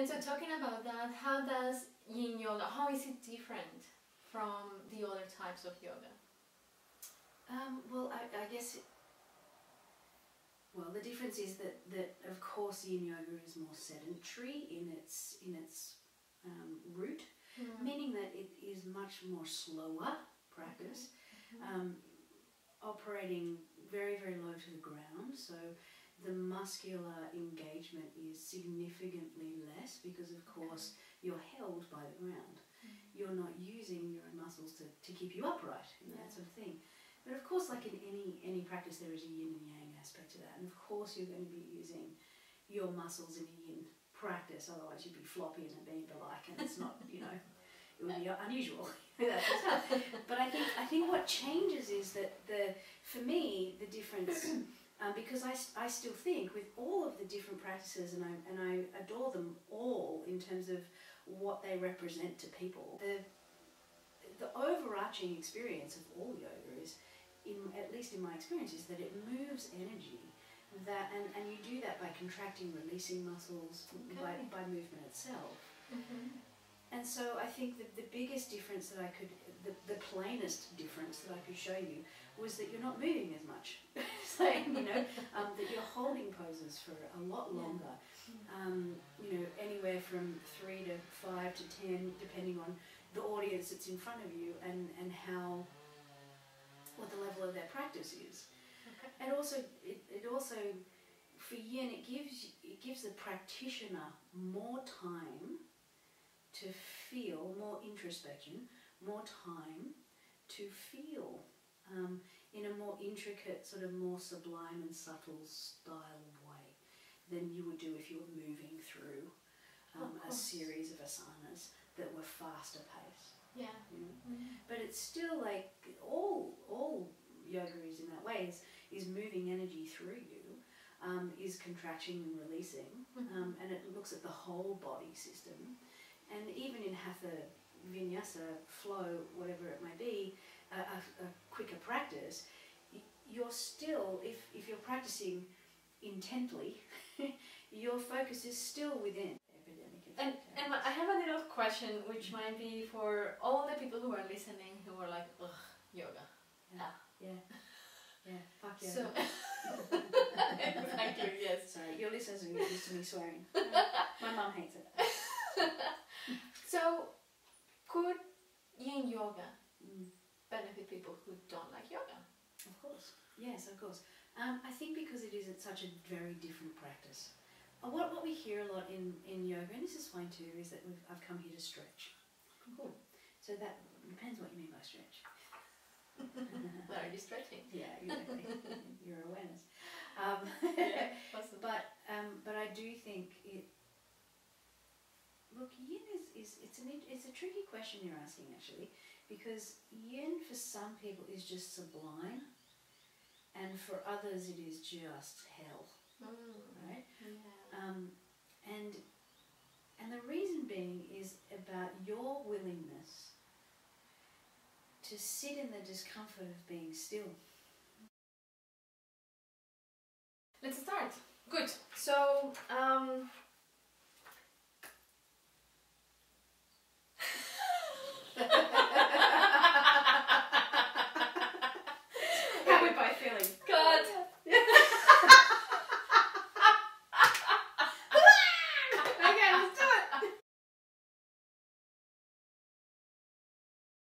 And so talking about that, how does Yin Yoga, how is it different from the other types of yoga? Well, I guess, well, the difference is that of course Yin Yoga is more sedentary in its root, meaning that it is much more slower practice, operating very, very low to the ground, so the muscular engagement is significantly less because of course you're held by the ground. You're not using your own muscles to keep you upright and that sort of thing. But of course, like in any practice, there is a yin and yang aspect to that, and of course you're going to be using your muscles in a yin practice, otherwise you'd be floppy and amoeba-like, and it's not, you know, it would be unusual. But I think what changes is that for me the difference, because I still think with all of the different practices, and I adore them all in terms of what they represent to people, the overarching experience of all yoga is, at least in my experience, is that it moves energy. That and you do that by contracting, releasing muscles, by movement itself. And so I think that the biggest difference that I could, the plainest difference that I could show you was that you're not moving as much. So, you know, that you're holding poses for a lot longer. You know, anywhere from 3 to 5 to 10, depending on the audience that's in front of you and what the level of their practice is. And also, it also, for Yin, it gives the practitioner more time to feel, more introspection, more time to feel in a more intricate, sort of more sublime and subtle style of way than you would do if you were moving through a series of asanas that were faster paced. Yeah. But it's still like all yoga is in that way, is moving energy through you, is contracting and releasing, and it looks at the whole body system. And even in hatha, vinyasa, flow, whatever it may be, a quicker practice, you're still, if you're practicing intently, your focus is still within. And I have a little question, which might be for all the people who are listening, who are like, ugh, yoga. Yeah, fuck yoga. So, exactly, yes. Sorry, your listeners are used to me swearing. My mum hates it. So, could Yin Yoga benefit people who don't like yoga? Of course, yes, of course. I think because it is such a very different practice. What we hear a lot in yoga, and this is fine too, is that I've come here to stretch. Cool. So that depends what you mean by stretch. What are you stretching? Yeah, exactly. Your awareness. Awesome. But I do think it. Look, Yin it's a tricky question you're asking actually, because Yin for some people is just sublime, and for others it is just hell. Right? Yeah. And the reason being is about your willingness to sit in the discomfort of being still. Let's start. Good. So